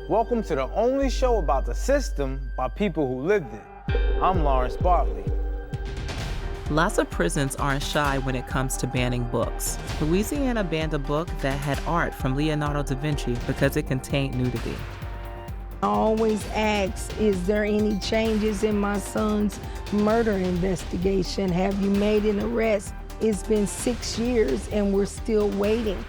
Welcome to the only show about the system by people who lived it. I'm Lawrence Bartley. Lots of prisons aren't shy when it comes to banning books. Louisiana banned a book that had art from Leonardo da Vinci because it contained nudity. I always ask, is there any changes in my son's murder investigation? Have you made an arrest? It's been 6 years and we're still waiting.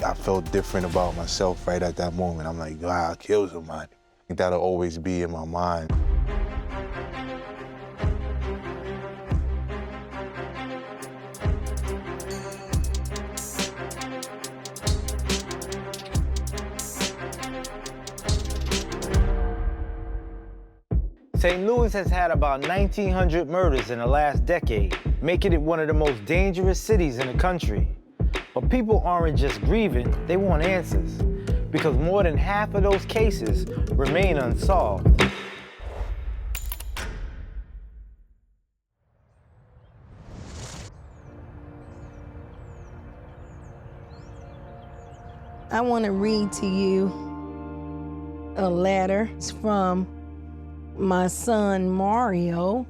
I felt different about myself right at that moment. I'm like, wow, I killed somebody. I think that'll always be in my mind. St. Louis has had about 1,900 murders in the last decade, making it one of the most dangerous cities in the country. But people aren't just grieving, they want answers, because more than half of those cases remain unsolved. I want to read to you a letter. It's from my son Mario,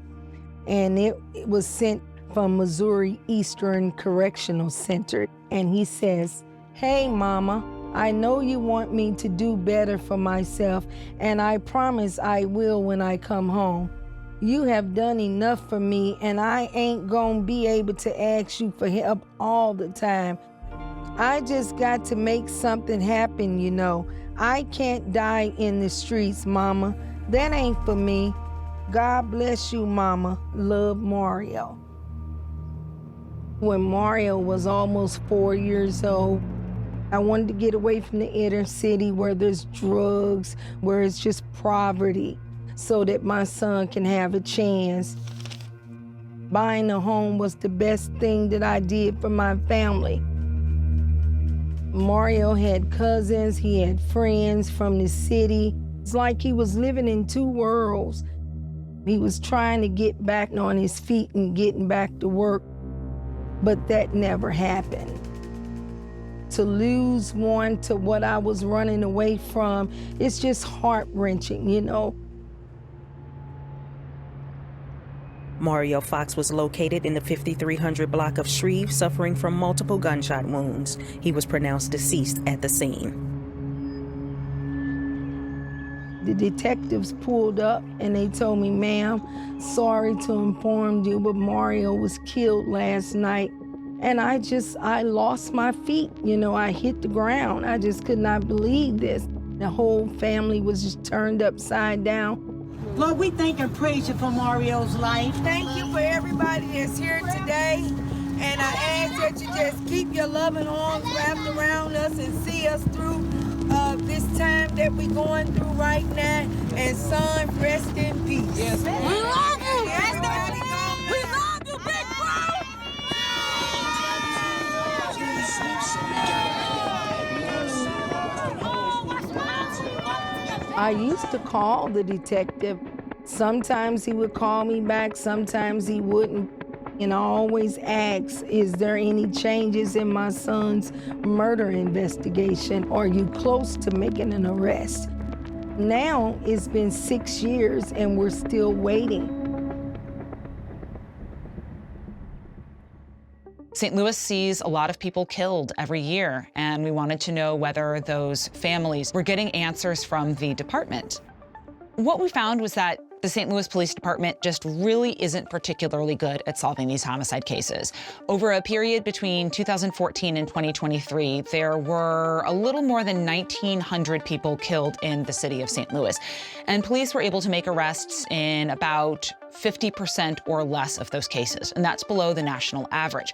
and it was sent from Missouri Eastern Correctional Center. And he says, "Hey Mama, I know you want me to do better for myself, and I promise I will when I come home. You have done enough for me, and I ain't gonna be able to ask you for help all the time. I just got to make something happen, you know. I can't die in the streets, Mama. That ain't for me. God bless you, Mama. Love, Mario." When Mario was almost 4 years old, I wanted to get away from the inner city where there's drugs, where it's just poverty, so that my son can have a chance. Buying a home was the best thing that I did for my family. Mario had cousins, he had friends from the city. It's like he was living in two worlds. He was trying to get back on his feet and getting back to work, but that never happened. To lose one to what I was running away from, it's just heart-wrenching, you know. Mario Fox was located in the 5300 block of Shreve, suffering from multiple gunshot wounds. He was pronounced deceased at the scene. The detectives pulled up and they told me, "Ma'am, sorry to inform you, but Mario was killed last night." And I lost my feet. You know, I hit the ground. I just could not believe this. The whole family was just turned upside down. Lord, we thank and praise you for Mario's life. Thank you for everybody that's here today. And I ask that you just keep your loving arms wrapped around us and see us through this time that we're going through right now. And son, rest in peace. Yes. We love you. Yes, We love you, big bro. I used to call the detective. Sometimes he would call me back, sometimes he wouldn't. And I always ask, is there any changes in my son's murder investigation? Are you close to making an arrest? Now it's been 6 years and we're still waiting. St. Louis sees a lot of people killed every year, and we wanted to know whether those families were getting answers from the department. What we found was that the St. Louis Police Department just really isn't particularly good at solving these homicide cases. Over a period between 2014 and 2023, there were a little more than 1,900 people killed in the city of St. Louis. And police were able to make arrests in about 50% or less of those cases, and that's below the national average.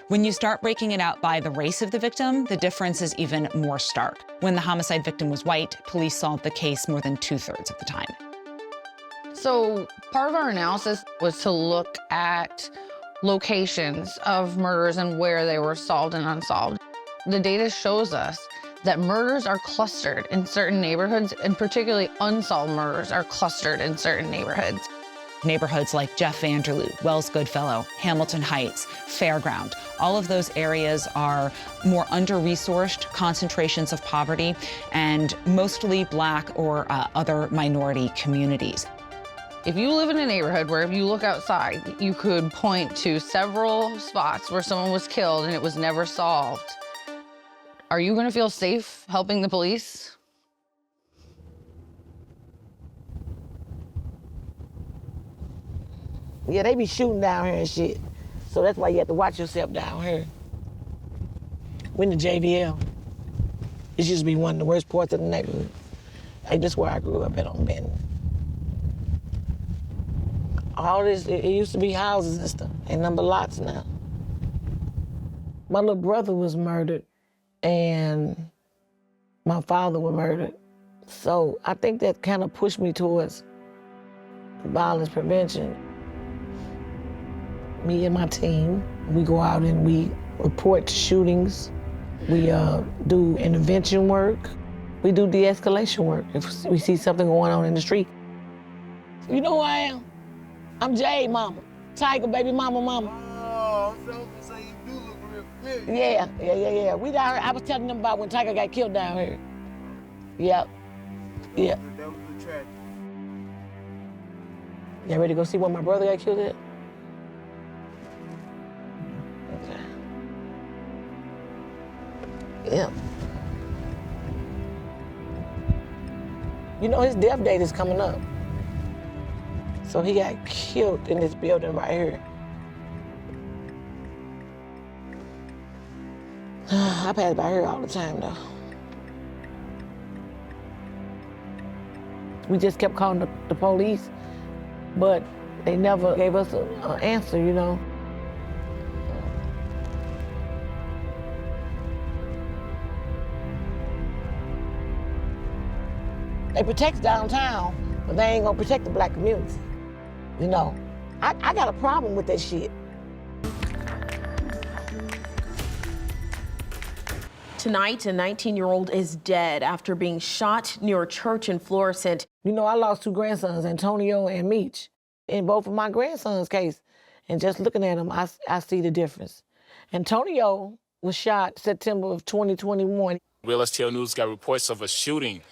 When you start breaking it out by the race of the victim, the difference is even more stark. When the homicide victim was white, police solved the case more than 2/3 of the time. So part of our analysis was to look at locations of murders and where they were solved and unsolved. The data shows us that murders are clustered in certain neighborhoods, and particularly unsolved murders are clustered in certain neighborhoods. Neighborhoods like Jeff Vanderloo, Wells Goodfellow, Hamilton Heights, Fairground, all of those areas are more under-resourced concentrations of poverty and mostly Black or other minority communities. If you live in a neighborhood where if you look outside, you could point to several spots where someone was killed and it was never solved, are you gonna feel safe helping the police? Yeah, they be shooting down here and shit. So that's why you have to watch yourself down here. When the JVL, it used to be one of the worst parts of the neighborhood. Hey, this is where I grew up at on Benton. All this, it used to be houses and stuff, and number lots now. My little brother was murdered, and my father was murdered. So I think that kind of pushed me towards violence prevention. Me and my team, we go out and we report shootings. We do intervention work. We do de-escalation work if we see something going on in the street. You know who I am? I'm Jade mama, Tiger baby mama. Oh, so you do look real fit. Yeah. We down here, I was telling them about when Tiger got killed down here. Yep. Yeah. That was the tragedy. Y'all ready to go see where my brother got killed at? Okay. Yeah. You know his death date is coming up. So he got killed in this building right here. I pass by here all the time though. We just kept calling the police, but they never gave us an answer, you know. They protect downtown, but they ain't gonna protect the Black community. You know, I got a problem with that shit. Tonight, a 19-year-old is dead after being shot near a church in Florissant. You know, I lost two grandsons, Antonio and Meech, in both of my grandsons' case. And just looking at them, I see the difference. Antonio was shot September of 2021. Real STL News got reports of a shooting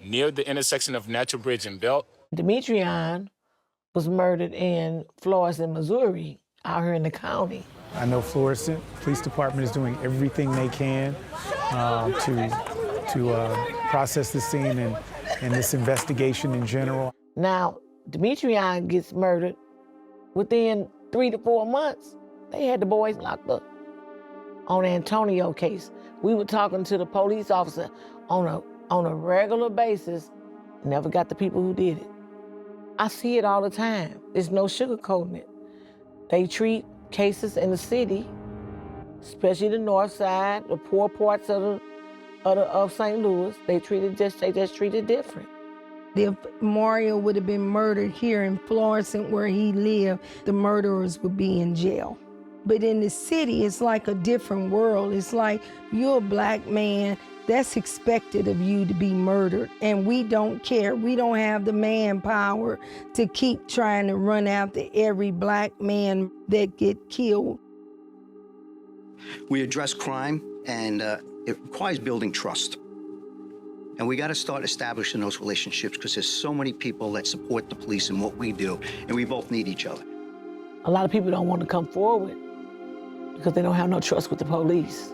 near the intersection of Natural Bridge and Belt. Demetrion was murdered in Florissant, Missouri, out here in the county. I know Florissant Police Department is doing everything they can to process this scene and this investigation in general. Now, Demetrion gets murdered. Within 3 to 4 months, they had the boys locked up. On the Antonio case, we were talking to the police officer on a regular basis, never got the people who did it. I see it all the time. There's no sugarcoating it. They treat cases in the city, especially the north side, the poor parts of St. Louis, they just treat it different. If Mario would have been murdered here in Florissant where he lived, the murderers would be in jail. But in the city, it's like a different world. It's like you're a Black man, that's expected of you to be murdered. And we don't care. We don't have the manpower to keep trying to run after every Black man that get killed. We address crime, and it requires building trust. And we got to start establishing those relationships because there's so many people that support the police and what we do, and we both need each other. A lot of people don't want to come forward because they don't have no trust with the police.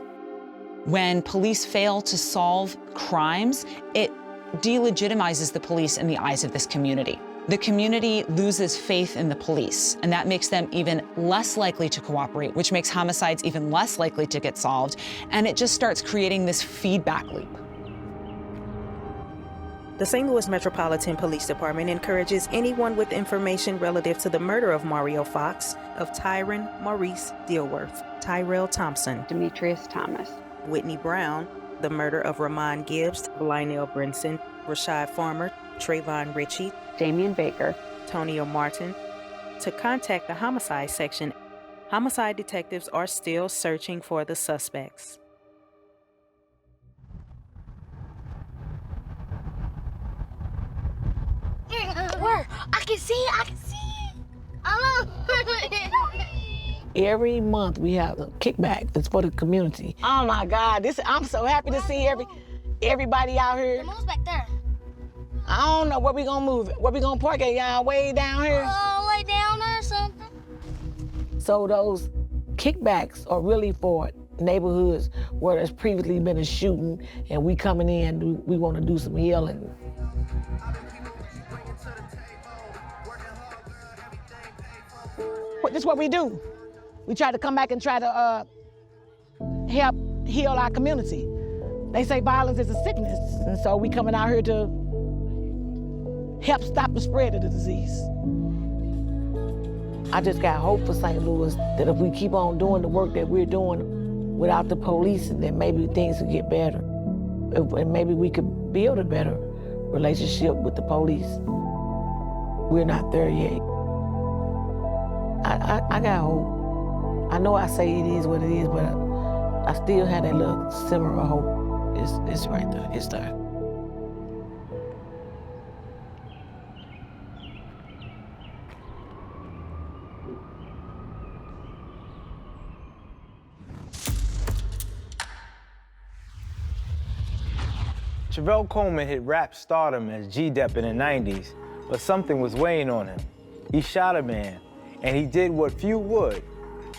When police fail to solve crimes, it delegitimizes the police in the eyes of this community. The community loses faith in the police, and that makes them even less likely to cooperate, which makes homicides even less likely to get solved, and it just starts creating this feedback loop. The St. Louis Metropolitan Police Department encourages anyone with information relative to the murder of Mario Fox, of Tyron Maurice Dilworth, Tyrell Thompson, Demetrius Thomas, Whitney Brown, the murder of Ramon Gibbs, Lionel Brinson, Rashad Farmer, Trayvon Ritchie, Damian Baker, Tonio Martin, to contact the homicide section. Homicide detectives are still searching for the suspects. Where? I can see it. Every month we have a kickback that's for the community. Oh my God, I'm so happy to see everybody out here. The move's back there. I don't know where we gonna move it. Where we gonna park it, y'all? Way down here? Way down there or something. So those kickbacks are really for neighborhoods where there's previously been a shooting and we coming in, we wanna do some healing. This is what we do. We try to come back and try to help heal our community. They say violence is a sickness, and so we coming out here to help stop the spread of the disease. I just got hope for St. Louis that if we keep on doing the work that we're doing without the police, then maybe things will get better. And maybe we could build a better relationship with the police. We're not there yet. I got hope. I know I say it is what it is, but I still have that little simmer of hope. It's right there. It's there. Chevelle Coleman hit rap stardom as G-Dep in the 90s, but something was weighing on him. He shot a man, and he did what few would,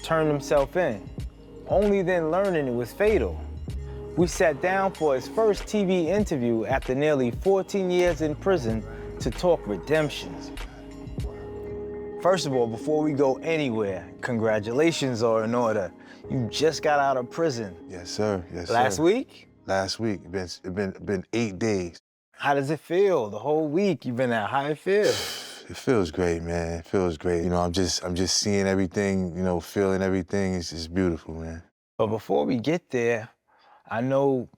turned himself in, only then learning it was fatal. We sat down for his first TV interview after nearly 14 years in prison to talk redemption. First of all, before we go anywhere, congratulations are in order. You just got out of prison. Yes, sir. Yes, sir. Last week? Last week. It's been 8 days. How does it feel? The whole week you've been out. How it feel? It feels great, man. It feels great. You know, I'm just seeing everything, you know, feeling everything. It's just beautiful, man. But before we get there, I know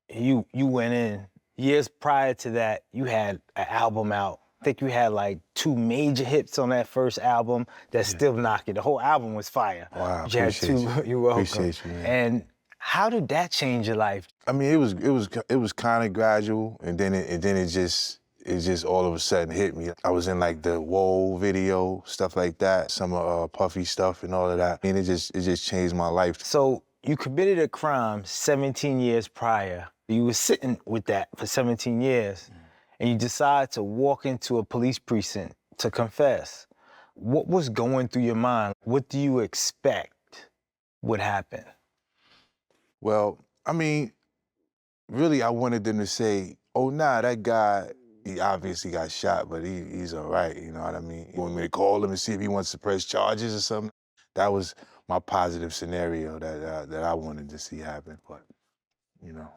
you went in. Years prior to that, you had an album out. I think you had like 2 major hits on that first album that still knock it. The whole album was fire. Wow, you appreciate you. You're welcome. Appreciate you, man. And how did that change your life? I mean, it was kind of gradual, and then it just all of a sudden hit me. I was in like the Whoa video, stuff like that, some Puffy stuff and all of that. And it just changed my life. So you committed a crime 17 years prior. You were sitting with that for 17 years, and you decide to walk into a police precinct to confess. What was going through your mind? What do you expect would happen? Well, I mean, really, I wanted them to say, oh, nah, that guy, he obviously got shot, but he's all right, you know what I mean? You want me to call him and see if he wants to press charges or something? That was my positive scenario that I wanted to see happen, but, you know,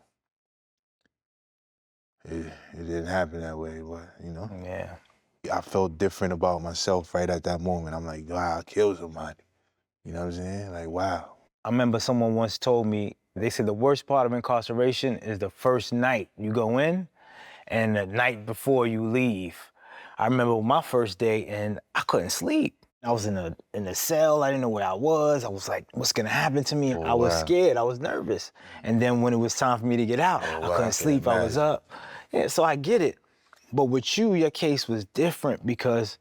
it didn't happen that way, but, you know? Yeah. I felt different about myself right at that moment. I'm like, wow, I killed somebody. You know what I'm saying? Like, wow. I remember someone once told me, they said the worst part of incarceration is the first night you go in and the night before you leave. I remember my first day and I couldn't sleep. I was in a cell, I didn't know where I was. I was like, what's gonna happen to me? I was scared, I was nervous. And then when it was time for me to get out, I couldn't sleep, I was up. Yeah, so I get it. But with you, your case was different because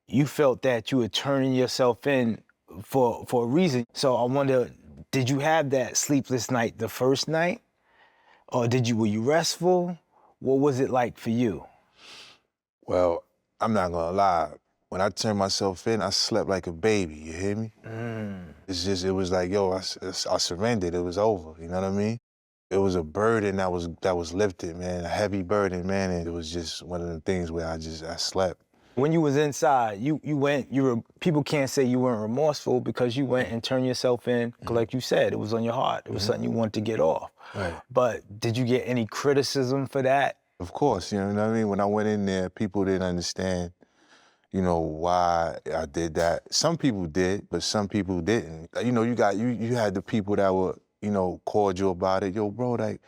you felt that you were turning yourself in for a reason. So I wonder, did you have that sleepless night the first night? Or were you restful? What was it like for you? Well, I'm not gonna lie. When I turned myself in, I slept like a baby, you hear me? It was like, yo, I surrendered, it was over, you know what I mean? It was a burden that was lifted, man, a heavy burden, man, and it was just one of the things where I slept. When you was inside, people can't say you weren't remorseful because you went and turned yourself in, like you said, it was on your heart. It was something you wanted to get off. Right. But did you get any criticism for that? Of course, you know what I mean? When I went in there, people didn't understand, you know, why I did that. Some people did, but some people didn't. You know, you had the people that were, you know, cordial about it. Yo, bro, like,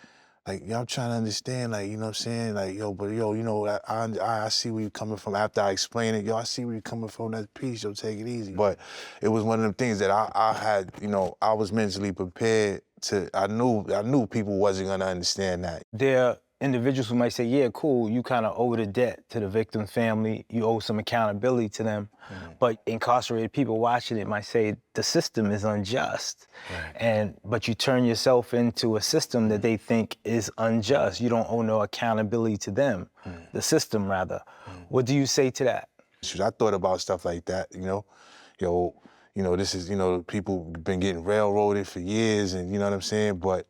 y'all trying to understand, like, you know what I'm saying? Like, yo, but yo, you know, I see where you're coming from. After I explain it, yo, I see where you're coming from. That's peace, yo, take it easy. But it was one of them things that I had, you know, I was mentally prepared to, I knew people wasn't gonna understand that. There individuals who might say, yeah, cool, you kind of owe the debt to the victim's family, you owe some accountability to them, but incarcerated people watching it might say the system is unjust. But you turn yourself into a system that they think is unjust. You don't owe no accountability to them, the system rather. What do you say to that? I thought about stuff like that, this is, people been getting railroaded for years, and you know what I'm saying? But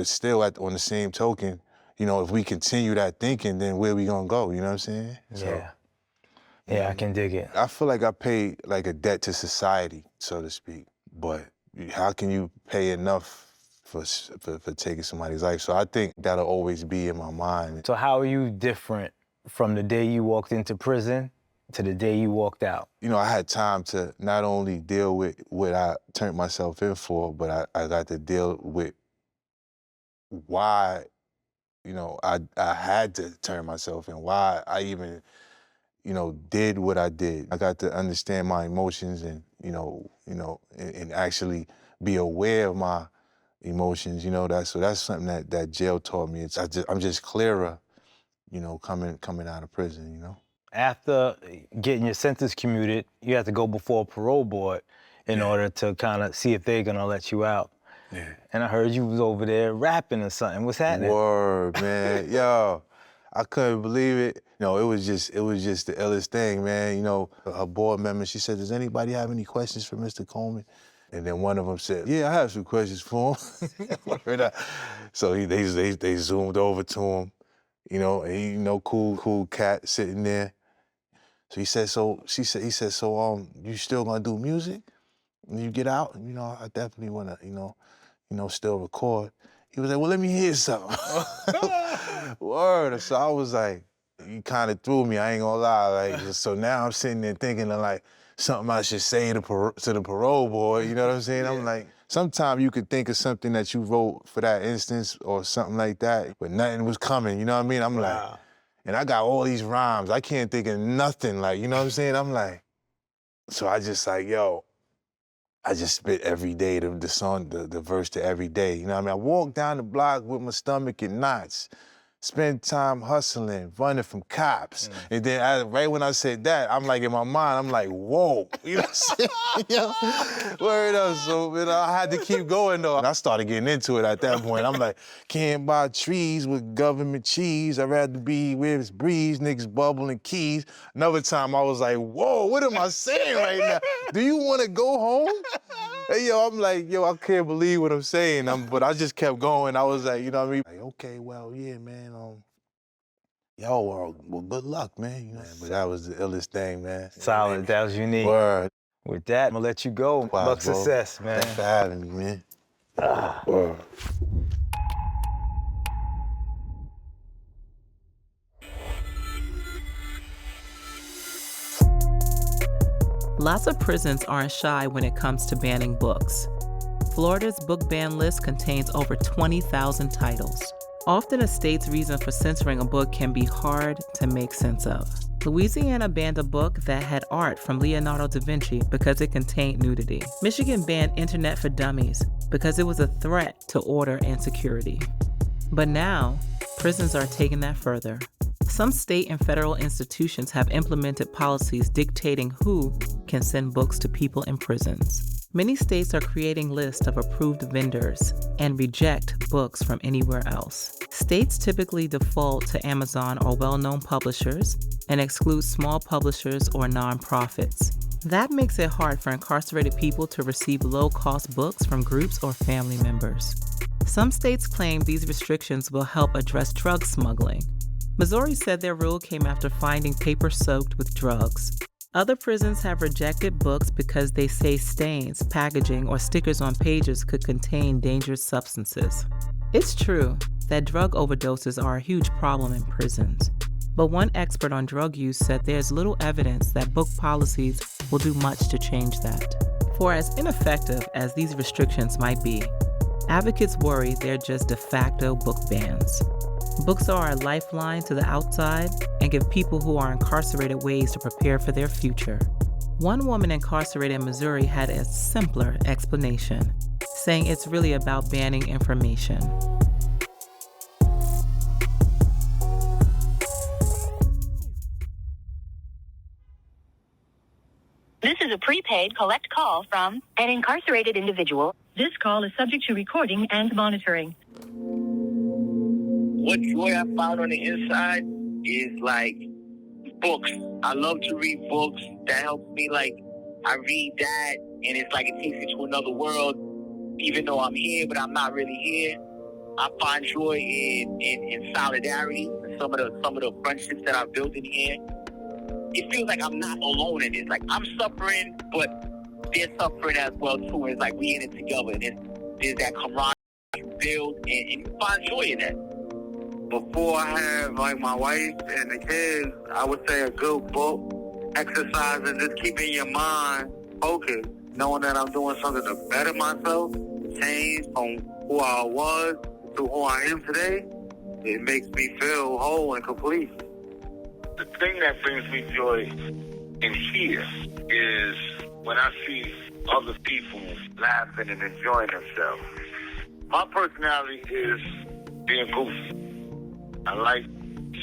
still, on the same token, if we continue that thinking, then where we gonna go? You know what I'm saying? Yeah, I can dig it. I feel like I pay like a debt to society, so to speak. But how can you pay enough for taking somebody's life? So I think that'll always be in my mind. So how are you different from the day you walked into prison to the day you walked out? I had time to not only deal with what I turned myself in for, but I got to deal with why, I had to turn myself in, why I even, did what I did. I got to understand my emotions and, and actually be aware of my emotions, so that's something that jail taught me. I'm just clearer, coming out of prison, After getting your sentence commuted, you have to go before a parole board in order to kind of see if they're gonna let you out. Yeah. And I heard you was over there rapping or something. What's happening? Word, man. Yo, I couldn't believe it. It was just the illest thing, man. Her board member, she said, does anybody have any questions for Mr. Coleman? And then one of them said, yeah, I have some questions for him. So they zoomed over to him, and he, cool cat sitting there. So he said, he said, you still gonna do music when you get out? I definitely wanna, still record. He was like, well, let me hear something. Word. So I was like, he kind of threw me, I ain't gonna lie. So now I'm sitting there thinking of like something I should say to the parole board, you know what I'm saying? Yeah. I'm like, sometimes you could think of something that you wrote for that instance or something like that, but nothing was coming, you know what I mean? I'm like, and I got all these rhymes. I can't think of nothing, you know what I'm saying? I'm like, so I just like, I just spit every day the song, the verse to every day. You know what I mean? I walk down the block with my stomach in knots, spend time hustling, running from cops. And then right when I said that, I'm like, in my mind, I'm like, whoa. You know what I'm saying? Word up. So I had to keep going though. And I started getting into it at that point. I'm like, can't buy trees with government cheese. I'd rather be where it's breeze, niggas bubbling keys. Another time I was like, whoa, what am I saying right now? Do you want to go home? Hey, I'm like, I can't believe what I'm saying. But I just kept going. I was like, you know what I mean? Like, okay, well, yeah, man. Well, good luck, man. But that was the illest thing, man. Solid, that was unique. Word. With that, I'm gonna let you go. Luck, success, man. Thanks for having me, man. Word. Lots of prisons aren't shy when it comes to banning books. Florida's book ban list contains over 20,000 titles. Often a state's reason for censoring a book can be hard to make sense of. Louisiana banned a book that had art from Leonardo da Vinci because it contained nudity. Michigan banned Internet for Dummies because it was a threat to order and security. But now, prisons are taking that further. Some state and federal institutions have implemented policies dictating who can send books to people in prisons. Many states are creating lists of approved vendors and reject books from anywhere else. States typically default to Amazon or well-known publishers and exclude small publishers or nonprofits. That makes it hard for incarcerated people to receive low-cost books from groups or family members. Some states claim these restrictions will help address drug smuggling. Missouri said their rule came after finding paper soaked with drugs. Other prisons have rejected books because they say stains, packaging, or stickers on pages could contain dangerous substances. It's true that drug overdoses are a huge problem in prisons, but one expert on drug use said there's little evidence that book policies will do much to change that. For as ineffective as these restrictions might be, advocates worry they're just de facto book bans. Books are a lifeline to the outside and give people who are incarcerated ways to prepare for their future. One woman incarcerated in Missouri had a simpler explanation, saying it's really about banning information. is a prepaid collect call from an incarcerated individual. This call is subject to recording and monitoring. What joy I found on the inside is like books. I love to read books. That helps me. Like, I read that, and it's like it takes me to another world, even though I'm here, but I'm not really here. I find joy in solidarity, some of the friendships that I've built in here. It feels like I'm not alone in this. Like, I'm suffering, but they're suffering as well too. And it's like we in it together. And there's that camaraderie you build, and you find joy in that. Before I have like my wife and the kids, I would say a good book, exercise, and just keeping your mind focused, knowing that I'm doing something to better myself, change from who I was to who I am today. It makes me feel whole and complete. The thing that brings me joy in here is when I see other people laughing and enjoying themselves. My personality is being goofy. I like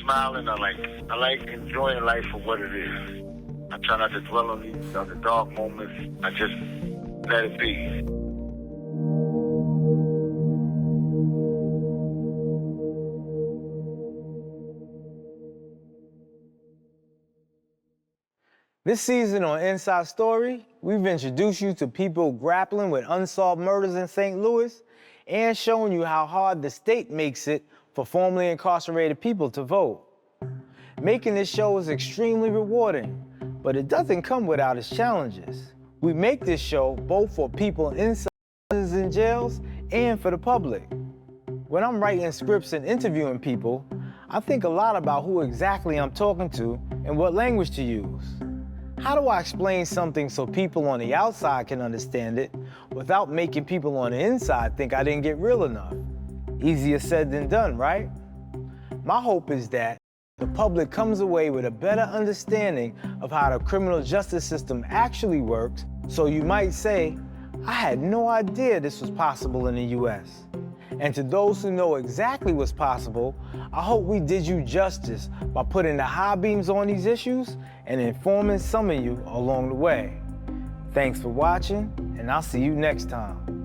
smiling. I like enjoying life for what it is. I try not to dwell on these other dark moments. I just let it be. This season on Inside Story, we've introduced you to people grappling with unsolved murders in St. Louis and shown you how hard the state makes it for formerly incarcerated people to vote. Making this show is extremely rewarding, but it doesn't come without its challenges. We make this show both for people inside prisons and jails and for the public. When I'm writing scripts and interviewing people, I think a lot about who exactly I'm talking to and what language to use. How do I explain something so people on the outside can understand it without making people on the inside think I didn't get real enough? Easier said than done, right? My hope is that the public comes away with a better understanding of how the criminal justice system actually works, so you might say, I had no idea this was possible in the US. And to those who know exactly what's possible, I hope we did you justice by putting the high beams on these issues and informing some of you along the way. Thanks for watching, and I'll see you next time.